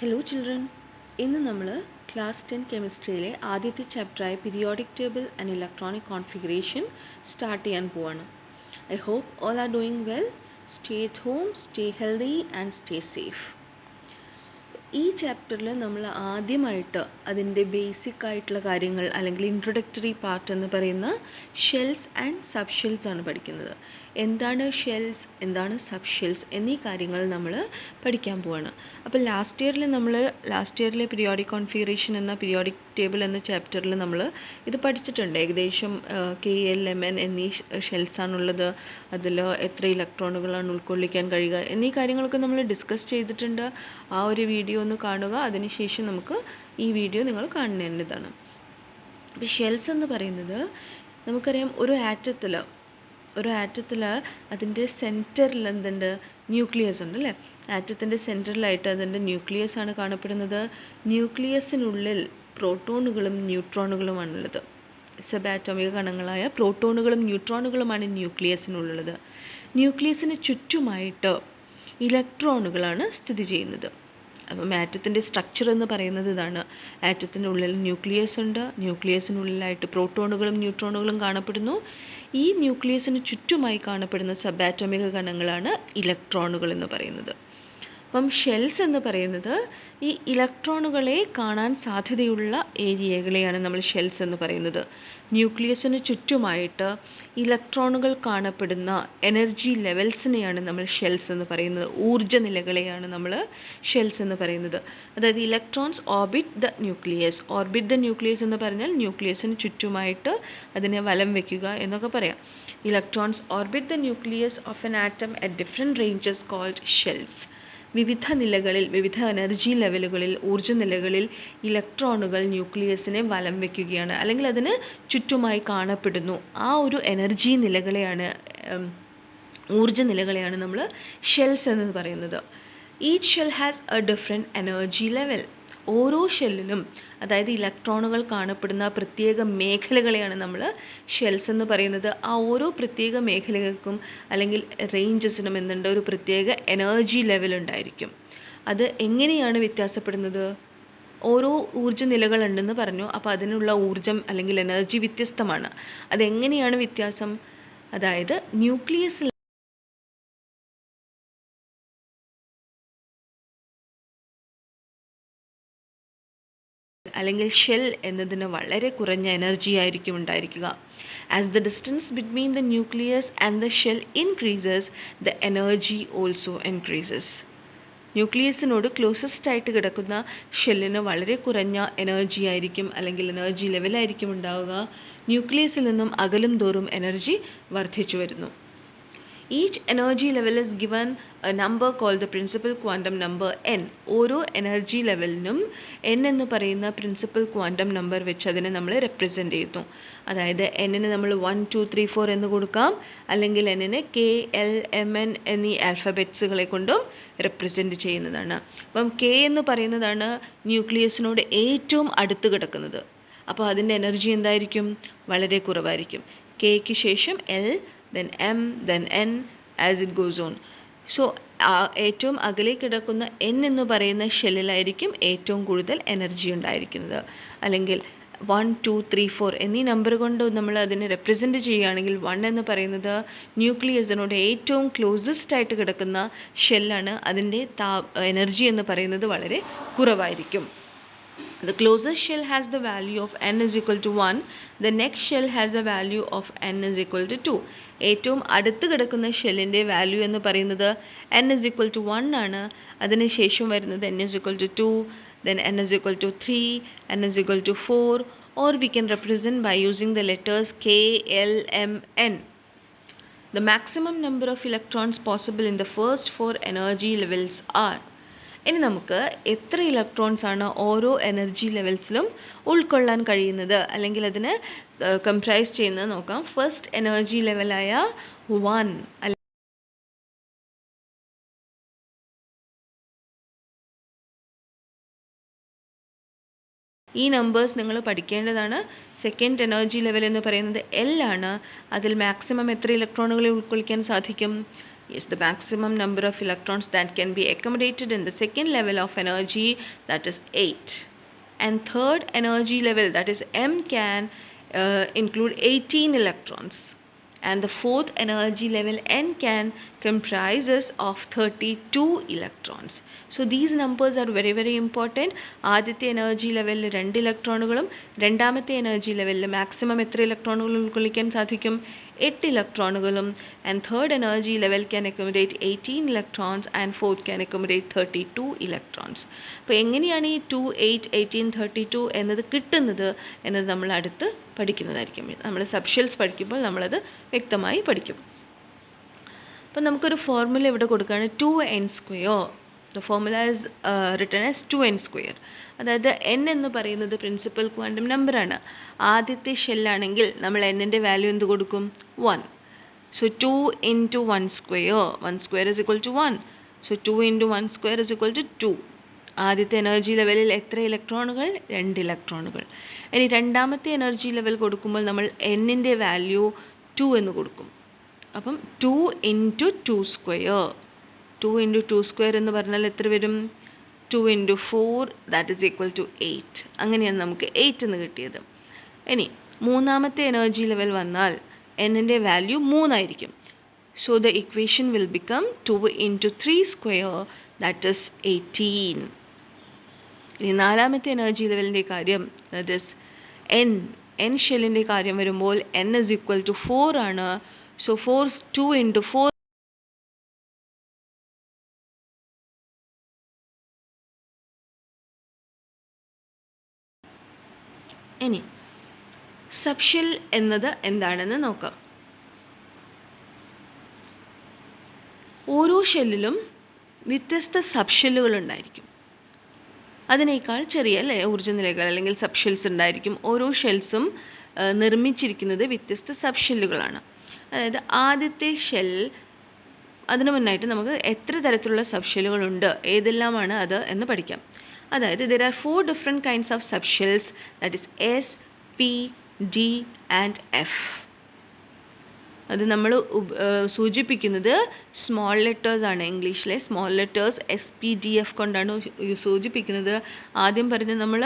Hello children, ഇന്ന് നമ്മൾ class 10 കെമിസ്ട്രിയിലെ ആദ്യത്തെ ചാപ്റ്ററായ periodic table and electronic configuration start ചെയ്യാൻ പോവാണ്. I hope all are doing well. Stay at home, stay healthy and stay safe. ഈ ചാപ്റ്ററിൽ നമ്മൾ ആദ്യമായിട്ട് അതിൻ്റെ ബേസിക് ആയിട്ടുള്ള കാര്യങ്ങൾ അല്ലെങ്കിൽ ഇൻട്രൊഡക്ടറി പാർട്ട് എന്ന് പറയുന്ന ഷെൽസ് ആൻഡ് സബ് ഷെൽസ് ആണ് പഠിക്കുന്നത്. എന്താണ് ഷെൽസ്, എന്താണ് സബ് ഷെൽസ് എന്നീ കാര്യങ്ങൾ നമ്മൾ പഠിക്കാൻ പോവാണ്. അപ്പോൾ ലാസ്റ്റ് ഇയറിലെ പീരിയോഡിക് കോൺഫിഗറേഷൻ എന്ന പീരിയോഡിക് ടേബിൾ എന്ന ചാപ്റ്ററിൽ നമ്മൾ ഇത് പഠിച്ചിട്ടുണ്ട്. ഏകദേശം KL, MN എന്നീ ഷെൽസാണുള്ളത്, അതിൽ എത്ര ഇലക്ട്രോണുകളാണ് ഉൾക്കൊള്ളിക്കാൻ കഴിയുക എന്നീ കാര്യങ്ങളൊക്കെ നമ്മൾ ഡിസ്കസ് ചെയ്തിട്ടുണ്ട്. ആ ഒരു വീഡിയോ ഒന്ന് കാണുക, അതിനുശേഷം നമുക്ക് ഈ വീഡിയോ നിങ്ങൾ കാണേണ്ടതാണ്. അപ്പോൾ ഷെൽസ് എന്ന് പറയുന്നത് നമുക്കറിയാം, ഒരു ആറ്റത്തിൽ അതിൻ്റെ സെൻറ്ററിൽ എന്തുണ്ട്, ന്യൂക്ലിയസ് ഉണ്ട് അല്ലേ. ആറ്റത്തിൻ്റെ സെൻറ്ററിലായിട്ട് അതിൻ്റെ ന്യൂക്ലിയസ് ആണ് കാണപ്പെടുന്നത്. ന്യൂക്ലിയസിനുള്ളിൽ പ്രോട്ടോണുകളും ന്യൂട്രോണുകളുമാണുള്ളത്. സബ് ആറ്റോമിക കണങ്ങളായ പ്രോട്ടോണുകളും ന്യൂട്രോണുകളുമാണ് ന്യൂക്ലിയസിനുള്ളത്. ന്യൂക്ലിയസിന് ചുറ്റുമായിട്ട് ഇലക്ട്രോണുകളാണ് സ്ഥിതി ചെയ്യുന്നത്. അപ്പം ആറ്റത്തിൻ്റെ സ്ട്രക്ചർ എന്ന് പറയുന്നത് ഇതാണ്. ആറ്റത്തിൻ്റെ ഉള്ളിൽ ന്യൂക്ലിയസ് ഉണ്ട്, ന്യൂക്ലിയസിനുള്ളിലായിട്ട് പ്രോട്ടോണുകളും ന്യൂട്രോണുകളും കാണപ്പെടുന്നു. ഈ ന്യൂക്ലിയസിന് ചുറ്റുമായി കാണപ്പെടുന്ന സബ് ആറ്റോമിക കണങ്ങളാണ് ഇലക്ട്രോണുകൾ എന്ന് പറയുന്നത്. അപ്പം ഷെൽസ് എന്ന് പറയുന്നത് ഈ ഇലക്ട്രോണുകളെ കാണാൻ സാധ്യതയുള്ള ഏരിയകളെയാണ് നമ്മൾ ഷെൽസ് എന്ന് പറയുന്നത്. ന്യൂക്ലിയസിന് ചുറ്റുമായിട്ട് ഇലക്ട്രോണുകൾ കാണപ്പെടുന്ന എനർജി ലെവൽസിനെയാണ് നമ്മൾ ഷെൽസ് എന്ന് പറയുന്നത്. ഊർജ്ജ നിലകളെയാണ് നമ്മൾ ഷെൽസ് എന്ന് പറയുന്നത്. അതായത് ഇലക്ട്രോൺസ് ഓർബിറ്റ് ദ ന്യൂക്ലിയസ് എന്ന് പറഞ്ഞാൽ ന്യൂക്ലിയസിന് ചുറ്റുമായിട്ട് അതിനെ വലം വയ്ക്കുക എന്നൊക്കെ പറയാം. Electrons orbit the nucleus of an atom at different ranges called shells. വിവിധ എനർജി ലെവലുകളിൽ, ഊർജ്ജ നിലകളിൽ ഇലക്ട്രോണുകൾ ന്യൂക്ലിയസിനെ വലം വയ്ക്കുകയാണ്, അല്ലെങ്കിൽ അതിന് ചുറ്റുമായി കാണപ്പെടുന്നു. ആ ഒരു എനർജി നിലകളെയാണ്, ഊർജ്ജ നിലകളെയാണ് നമ്മൾ ഷെൽസ് എന്ന് പറയുന്നത്. Each shell has A different energy level. ഓരോ ഷെല്ലിലും, അതായത് ഇലക്ട്രോണുകൾ കാണപ്പെടുന്ന പ്രത്യേക മേഖലകളെയാണ് നമ്മൾ ഷെൽസ് എന്ന് പറയുന്നത്. ആ ഓരോ പ്രത്യേക മേഖലകൾക്കും അല്ലെങ്കിൽ റേഞ്ചസിനും എന്തുണ്ട്, ഒരു പ്രത്യേക എനർജി ലെവൽ ഉണ്ടായിരിക്കും. അത് എങ്ങനെയാണ് വ്യത്യാസപ്പെടുന്നത്? ഓരോ ഊർജ്ജ നിലകളുണ്ടെന്ന് പറഞ്ഞു, അപ്പോൾ അതിനുള്ള ഊർജ്ജം അല്ലെങ്കിൽ എനർജി വ്യത്യസ്തമാണ്. അതെങ്ങനെയാണ് വ്യത്യാസം? അതായത് ന്യൂക്ലിയസിൽ അല്ലെങ്കിൽ ഷെൽ എന്നതിന് വളരെ കുറഞ്ഞ എനർജി ആയിരിക്കും ഉണ്ടായിരിക്കുക. As the distance between the nucleus and the shell increases, the energy also increases. ന്യൂക്ലിയസിനോട് ക്ലോസസ്റ്റ് ആയിട്ട് കിടക്കുന്ന ഷെല്ലിന് വളരെ കുറഞ്ഞ എനർജി ആയിരിക്കും, അല്ലെങ്കിൽ എനർജി ലെവലായിരിക്കും ഉണ്ടാവുക. ന്യൂക്ലിയസിൽ നിന്നും അകലും തോറും എനർജി വർദ്ധിച്ചു വരുന്നു. Each energy level is given a number called the principal quantum number n. ഓരോ എനർജി ലെവലിനും n എന്ന് പറയുന്ന പ്രിൻസിപ്പൽ ക്വാണ്ടം നമ്പർ വെച്ച് അതിനെ നമ്മൾ റെപ്രസെൻ്റ് ചെയ്യുന്നു. അതായത് n-ന് നമ്മൾ 1, 2, 3, 4 എന്ന് കൊടുക്കാം, അല്ലെങ്കിൽ n-ന് K, L, MN എന്നീ ആൽഫബറ്റ്സുകളെ കൊണ്ടും റെപ്രസെൻ്റ് ചെയ്യുന്നതാണ്. അപ്പം K എന്ന് പറയുന്നതാണ് ന്യൂക്ലിയസിനോട് ഏറ്റവും അടുത്ത് കിടക്കുന്നത്. അപ്പോൾ അതിൻ്റെ എനർജി എന്തായിരിക്കും? വളരെ കുറവായിരിക്കും. Kക്ക് ശേഷം L, then M, then N, as it goes on. So ഏറ്റവും അകലെ കിടക്കുന്ന N എന്ന് പറയുന്ന ഷെല്ലിലായിരിക്കും ഏറ്റവും കൂടുതൽ എനർജി ഉണ്ടായിരിക്കുന്നത്. അല്ലെങ്കിൽ 1, 2, 3, 4 എന്നീ നമ്പർ കൊണ്ട് നമ്മൾ അതിനെ റെപ്രസെൻ്റ് ചെയ്യുകയാണെങ്കിൽ 1 എന്ന് പറയുന്നത് ന്യൂക്ലിയസിനോട് ഏറ്റവും ക്ലോസസ്റ്റ് ആയിട്ട് കിടക്കുന്ന ഷെല്ലാണ്. അതിൻ്റെ എനർജി എന്ന് പറയുന്നത് വളരെ കുറവായിരിക്കും. The closest shell has the value of n is equal to 1. The next shell has a value of n is equal to 2. ഏറ്റവും അടുത്ത് കിടക്കുന്ന ഷെല്ലിൻ്റെ വാല്യൂ എന്ന് പറയുന്നത് n is equal to 1 ആണ്. അതിനുശേഷം വരുന്നത് n is equal to 2, then n is equal to 3, n is equal to 4, or we can represent by using the letters K, L, M, N. The maximum number of electrons possible in the first 4 energy levels are. ഇനി നമുക്ക് എത്ര electrons ആണ് ഓരോ energy ലെവൽസിലും ഉൾക്കൊള്ളാൻ കഴിയുന്നത്, അല്ലെങ്കിൽ അതിന് comprise ചെയ്യുന്നത് നോക്കാം. ഫസ്റ്റ് എനർജി ലെവലായ 1, ഈ നമ്പേഴ്സ് നിങ്ങൾ പഠിക്കേണ്ടതാണ്. സെക്കൻഡ് എനർജി ലെവൽ എന്ന് പറയുന്നത് L ആണ്. അതിൽ മാക്സിമം എത്ര ഇലക്ട്രോണുകളെ ഉൾക്കൊള്ളിക്കാൻ സാധിക്കും? Yes, the maximum number of electrons that can be accommodated in the second level of energy, that is 8. And third energy level, that is M, can include 18 electrons. And the fourth energy level, N, can comprises of 32 electrons. So these numbers are very very important. ആദ്യത്തെ energy ലെവലിൽ 2 ഇലക്ട്രോണുകളും രണ്ടാമത്തെ energy ലെവലിൽ maximum എത്ര ഇലക്ട്രോണുകൾ ഉൾക്കൊള്ളിക്കാൻ സാധിക്കും? 8 ഇലക്ട്രോണുകളും. And third energy level can accommodate 18 electrons and fourth can accommodate 32 electrons. അപ്പോൾ എങ്ങനെയാണ് ഈ 2, 8, 18, 32 എന്നത് കിട്ടുന്നത് എന്നത് നമ്മൾ അടുത്ത് പഠിക്കുന്നതായിരിക്കും. നമ്മൾ സബ്ഷെൽസ് പഠിക്കുമ്പോൾ നമ്മളത് വ്യക്തമായി പഠിക്കും. അപ്പോൾ നമുക്കൊരു ഫോർമുല ഇവിടെ കൊടുക്കുകയാണ്, 2n². The formula is written as 2n square. അതായത് n എന്ന് പറയുന്നത് പ്രിൻസിപ്പൽ ക്വാണ്ടം നമ്പർ ആണ്. ആദ്യത്തെ ഷെല്ലാണെങ്കിൽ നമ്മൾ n-ന്റെ വാല്യൂ എന്ത് കൊടുക്കും? 1. So 2 into 1 square. 1 square is equal to 1. So 2 into 1 square is equal to 2. ആദ്യത്തെ എനർജി ലെവലിൽ എത്ര ഇലക്ട്രോണുകൾ? 2 ഇലക്ട്രോണുകൾ. ഇനി രണ്ടാമത്തെ എനർജി ലെവൽ കൊടുക്കുമ്പോൾ നമ്മൾ n-ന്റെ വാല്യൂ 2 എന്ന് കൊടുക്കും. അപ്പം 2 into 2 square. 2 into 2 square എന്ന് പറഞ്ഞാൽ എത്ര വരും? 2 into 4, that is equal to 8. അങ്ങനെയാണ് നമുക്ക് 8 എന്ന് കിട്ടിയത്. ഇനി മൂന്നാമത്തെ എനർജി ലെവൽ വന്നാൽ n-ന്റെ വാല്യൂ 3 ആയിരിക്കും. So the equation will become 2 into 3 square, that is 18. ഇനി നാലാമത്തെ എനർജി ലെവലിൻ്റെ കാര്യം, that is n ഷെല്ലിൻ്റെ കാര്യം വരുമ്പോൾ n is equal to 4 ആണ്. So 2 into 4 ഇനി സബ്ഷെൽ എന്നത് എന്താണെന്ന് നോക്കാം. ഓരോ ഷെല്ലിലും വ്യത്യസ്ത സബ്ഷെല്ലുകൾ ഉണ്ടായിരിക്കും. അതിനേക്കാൾ ചെറിയ ഊർജ്ജനിലകൾ അല്ലെങ്കിൽ സബ്ഷെൽസ് ഉണ്ടായിരിക്കും. ഓരോ ഷെൽസും നിർമ്മിച്ചിരിക്കുന്നത് വ്യത്യസ്ത സബ്ഷെല്ലുകളാണ്. അതായത് ആദ്യത്തെ ഷെൽ, അതിനു മുന്നായിട്ട് നമുക്ക് എത്ര തരത്തിലുള്ള സബ്ഷെല്ലുകളുണ്ട്, ഏതെല്ലാമാണ് അത് എന്ന് പഠിക്കാം. അതായത് there are 4 different kinds of subshells, that is S, P, D and F. അത് നമ്മൾ സൂചിപ്പിക്കുന്നത് സ്മോൾ ലെറ്റേഴ്സ് ആണ്. ഇംഗ്ലീഷിലെ സ്മോൾ ലെറ്റേഴ്സ് SPDF കൊണ്ടാണ് സൂചിപ്പിക്കുന്നത്. ആദ്യം പറഞ്ഞ നമ്മൾ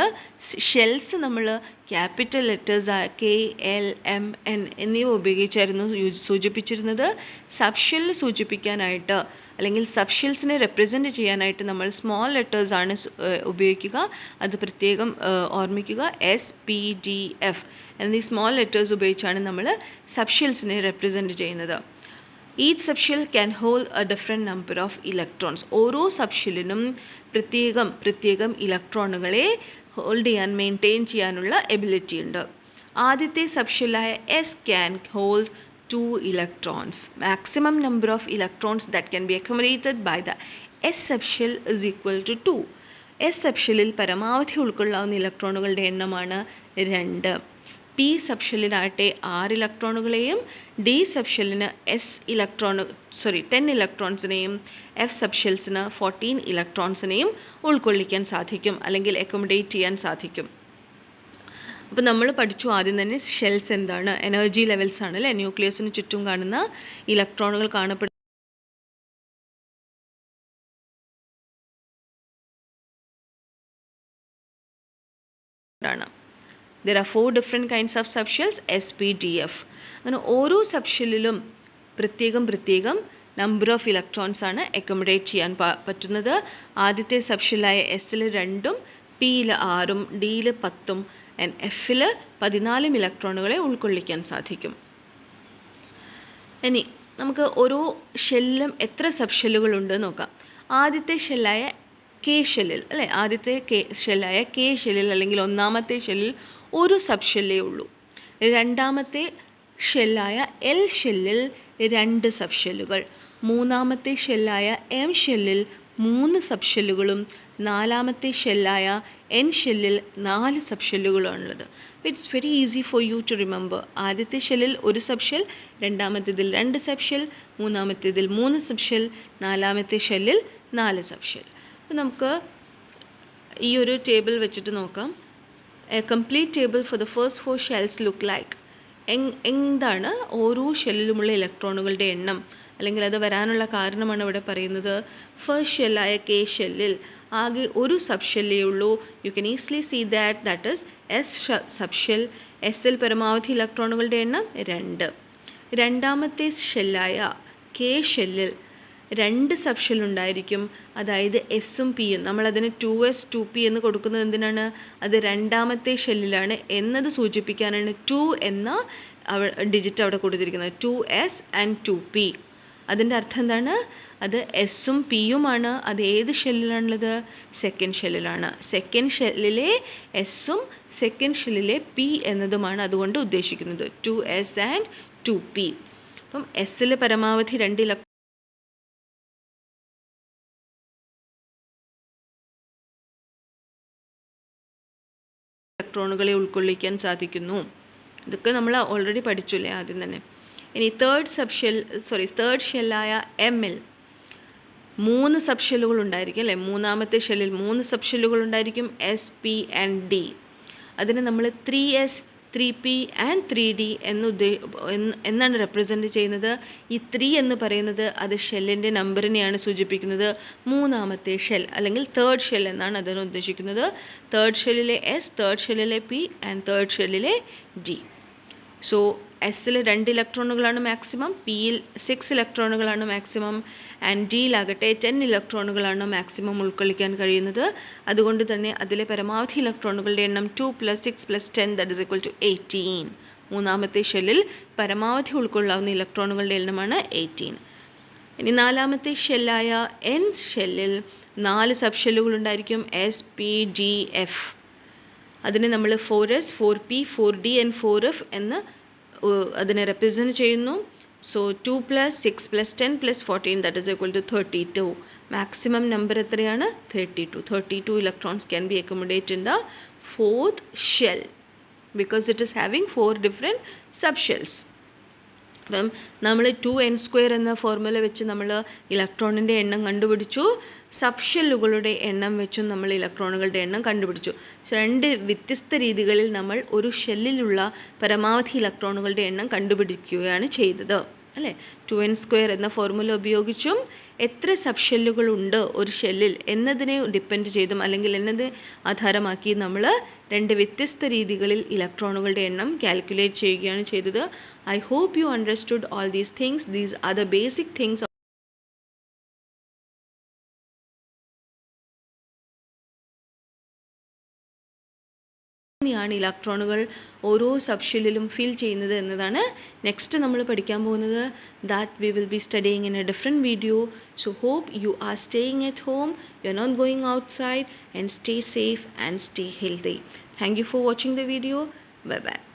ഷെൽസ് നമ്മൾ ക്യാപിറ്റൽ ലെറ്റേഴ്സ് KLMN എന്നിവ ഉപയോഗിച്ചായിരുന്നു സൂചിപ്പിച്ചിരുന്നത്. സബ്ഷെൽ സൂചിപ്പിക്കാനായിട്ട് അല്ലെങ്കിൽ സബ്ഷെൽസിനെ റെപ്രസെൻറ്റ് ചെയ്യാനായിട്ട് നമ്മൾ സ്മോൾ ലെറ്റേഴ്സ് ആണ് ഉപയോഗിക്കുക. അത് പ്രത്യേകം ഓർമ്മിക്കുക. SPDF എന്നീ സ്മോൾ ലെറ്റേഴ്സ് ഉപയോഗിച്ചാണ് നമ്മൾ സബ്ഷെൽസിനെ റെപ്രസെൻറ്റ് ചെയ്യുന്നത്. Each subshell can hold a different number of electrons. ഓരോ സബ്ഷെല്ലിനും പ്രത്യേകം ഇലക്ട്രോണുകളെ ഹോൾഡ് ചെയ്യാൻ, മെയിൻറ്റെയിൻ ചെയ്യാനുള്ള എബിലിറ്റി ഉണ്ട്. ആദ്യത്തെ സബ്ഷെല്ലായ S can hold 2 electrons. Maximum number of electrons that can be accommodated by the S subshell is equal to 2. S subshellil പരമാവധി ഉൾക്കൊള്ളാവുന്ന ഇലക്ട്രോണുകളുടെ എണ്ണമാണ് 2. P സബ്ഷെല്ലിനാകട്ടെ 6 ഇലക്ട്രോണുകളെയും D സബ്ഷെല്ലിന് 10 ഇലക്ട്രോൺസിനെയും F സബ്ഷെൽസിന് 14 ഇലക്ട്രോൺസിനെയും ഉൾക്കൊള്ളിക്കാൻ സാധിക്കും അല്ലെങ്കിൽ അക്കോമഡേറ്റ് ചെയ്യാൻ സാധിക്കും. അപ്പോൾ നമ്മൾ പഠിച്ചു ആദ്യം തന്നെ ഷെൽസ് എന്താണ്, എനർജി ലെവൽസ് ആണ് അല്ലേ. ന്യൂക്ലിയസിന് ചുറ്റും കാണുന്ന ഇലക്ട്രോണുകൾ കാണപ്പെടുന്ന There are 4 different kinds of subshells, SPDF. അങ്ങനെ ഓരോ സബ്ഷെല്ലിലും പ്രത്യേകം നമ്പർ ഓഫ് ഇലക്ട്രോൺസ് ആണ് അക്കോമഡേറ്റ് ചെയ്യാൻ പറ്റുന്നത്. ആദ്യത്തെ സബ്ഷെല്ലായ എസിൽ 2ഉം പിയിൽ 6ഉം ഡിയിൽ 10ഉം എഫിൽ 14 ഇലക്ട്രോണുകളെ ഉൾക്കൊള്ളിക്കാൻ സാധിക്കും. ഇനി നമുക്ക് ഓരോ ഷെല്ലിലും എത്ര സബ്ഷെല്ലുകൾ ഉണ്ട് നോക്കാം. ആദ്യത്തെ ഷെല്ലായ കെ ഷെല്ലിൽ അല്ലേ, ഷെല്ലായ കെ ഷെല്ലിൽ അല്ലെങ്കിൽ ഒന്നാമത്തെ ഷെല്ലിൽ ഒരു സബ്ഷെല്ലേ ഉള്ളൂ. രണ്ടാമത്തെ ഷെല്ലായ എൽ ഷെല്ലിൽ 2 സബ്ഷെല്ലുകൾ. മൂന്നാമത്തെ ഷെല്ലായ എം ഷെല്ലിൽ 3 സബ്ഷെല്ലുകളും നാലാമത്തെ ഷെല്ലായ എൻ ഷെല്ലിൽ 4 സബ്ഷെല്ലുകളാണുള്ളത്. It's very easy for you to remember. ആദ്യത്തെ ഷെല്ലിൽ 1 സബ്ഷെൽ, രണ്ടാമത്തേതിൽ 2 സബ്ഷെൽ, മൂന്നാമത്തേതിൽ 3 സബ്ഷെൽ, നാലാമത്തെ ഷെല്ലിൽ 4 സബ്ഷെൽ. അപ്പോൾ നമുക്ക് ഈ ഒരു ടേബിൾ വെച്ചിട്ട് നോക്കാം. A complete table for the first 4 shells look like. എന്താണ് ഓരോ ഷെല്ലിലുമുള്ള ഇലക്ട്രോണുകളുടെ എണ്ണം അല്ലെങ്കിൽ അത് വരാനുള്ള കാരണമാണ് ഇവിടെ പറയുന്നത്. ഫസ്റ്റ് ഷെല്ലായ കെ ഷെല്ലിൽ ആകെ ഒരു സബ് ഷെല്ലേ ഉള്ളൂ. You can easily see that is S sub shell. എസിൽ പരമാവധി ഇലക്ട്രോണുകളുടെ എണ്ണം 2. രണ്ടാമത്തെ ഷെല്ലായ കെ ഷെല്ലിൽ 2 സബ് ഷെൽ ഉണ്ടായിരിക്കും, അതായത് എസും പിയും. നമ്മളതിന് 2s 2p എന്ന് കൊടുക്കുന്നത് എന്തിനാണ്? അത് രണ്ടാമത്തെ ഷെല്ലിലാണ് എന്നത് സൂചിപ്പിക്കാനാണ് 2 എന്ന ഡിജിറ്റ് അവിടെ കൊടുത്തിരിക്കുന്നത്. 2s and 2p. അതിൻ്റെ അർത്ഥം എന്താണ്? അത് എസും പിയുമാണ്. അത് ഏത് ഷെല്ലിലാണുള്ളത്? സെക്കൻഡ് ഷെല്ലിലാണ്. സെക്കൻഡ് ഷെല്ലിലെ എസും സെക്കൻഡ് ഷെല്ലിലെ പി എന്നതുമാണ് അതുകൊണ്ട് ഉദ്ദേശിക്കുന്നത്. 2s and 2p. അപ്പം എസിൽ പരമാവധി 2 ഇലക്ട്രോണുകളെ ഉൾക്കൊള്ളിക്കാൻ സാധിക്കുന്നു. ഇതൊക്കെ നമ്മൾ ഓൾറെഡി പഠിച്ചില്ലേ ആദ്യം തന്നെ. ഇനി തേർഡ് ഷെല്ലായ എമ്മിൽ 3 സബ് ഷെല്ലുകൾ ഉണ്ടായിരിക്കും അല്ലേ? മൂന്നാമത്തെ ഷെല്ലിൽ 3 സബ് ഷെല്ലുകൾ ഉണ്ടായിരിക്കും, എസ്, പി ആൻഡ് ഡി. അതിനെ നമ്മൾ 3s 3p and 3d എന്നാണ് റെപ്രസെൻറ്റ് ചെയ്യുന്നത്. ഈ 3 എന്ന് പറയുന്നത് അത് ഷെല്ലിൻ്റെ നമ്പറിനെയാണ് സൂചിപ്പിക്കുന്നത്. മൂന്നാമത്തെ ഷെൽ അല്ലെങ്കിൽ തേർഡ് ഷെൽ എന്നാണ് അതിനെ ഉദ്ദേശിക്കുന്നത്. തേർഡ് ഷെല്ലിലെ എസ്, തേർഡ് ഷെല്ലിലെ പി ആൻഡ് തേർഡ് ഷെല്ലിലെ ഡി. സോ എസിൽ 2 ഇലക്ട്രോണുകളാണ് മാക്സിമം, പിയിൽ 6 ഇലക്ട്രോണുകളാണ് മാക്സിമം ആൻഡ് ഡിയിലാകട്ടെ 10 ഇലക്ട്രോണുകളാണ് മാക്സിമം ഉൾക്കൊള്ളിക്കാൻ കഴിയുന്നത്. അതുകൊണ്ട് തന്നെ അതിലെ പരമാവധി ഇലക്ട്രോണുകളുടെ എണ്ണം 2 + 6 + 10 = 18. മൂന്നാമത്തെ ഷെല്ലിൽ പരമാവധി ഉൾക്കൊള്ളാവുന്ന ഇലക്ട്രോണുകളുടെ എണ്ണമാണ് 18. ഇനി നാലാമത്തെ ഷെല്ലായ എൻ ഷെല്ലിൽ 4 സബ് ഷെല്ലുകൾ ഉണ്ടായിരിക്കും, എസ്, പി, ഡി, എഫ്. അതിനെ നമ്മൾ 4s 4p 4d and 4f എന്ന് അതിനെ റെപ്രസെൻറ്റ് ചെയ്യുന്നു. സോ 2 + 6 + 10 + 14 = 32. മാക്സിമം നമ്പർ എത്രയാണ്? 32. 32 electrons can be accommodate in the fourth shell because it is having 4 different sub shells. അപ്പം നമ്മൾ 2n² എന്ന ഫോർമുല വെച്ച് നമ്മൾ ഇലക്ട്രോണിൻ്റെ എണ്ണം കണ്ടുപിടിച്ചു. സബ് ഷെല്ലുകളുടെ എണ്ണം വെച്ചും നമ്മൾ ഇലക്ട്രോണുകളുടെ എണ്ണം കണ്ടുപിടിച്ചു. 2 വ്യത്യസ്ത രീതികളിൽ നമ്മൾ ഒരു ഷെല്ലിലുള്ള പരമാവധി ഇലക്ട്രോണുകളുടെ എണ്ണം കണ്ടുപിടിക്കുകയാണ് ചെയ്തത് അല്ലേ? 2n² എന്ന ഫോർമുല ഉപയോഗിച്ചും എത്ര സബ് ഷെല്ലുകൾ ഉണ്ട് ഒരു ഷെല്ലിൽ എന്നതിനെ ഡിപ്പെൻഡ് ചെയ്തും അല്ലെങ്കിൽ എന്നത് ആധാരമാക്കി നമ്മൾ 2 വ്യത്യസ്ത രീതികളിൽ ഇലക്ട്രോണുകളുടെ എണ്ണം കാൽക്കുലേറ്റ് ചെയ്യുകയാണ് ചെയ്തത്. I hope you understood all these things. These are the basic things ാണ് ഇലക്ട്രോണുകൾ ഓരോ സബ് ഷെല്ലിലും ഫിൽ ചെയ്യുന്നത് എന്നതാണ് നെക്സ്റ്റ് നമ്മൾ പഠിക്കാൻ പോകുന്നത്. That we will be studying in A different video. So hope you are staying at home, you're not going outside, and stay safe and stay healthy. Thank you for watching the video. Bye bye.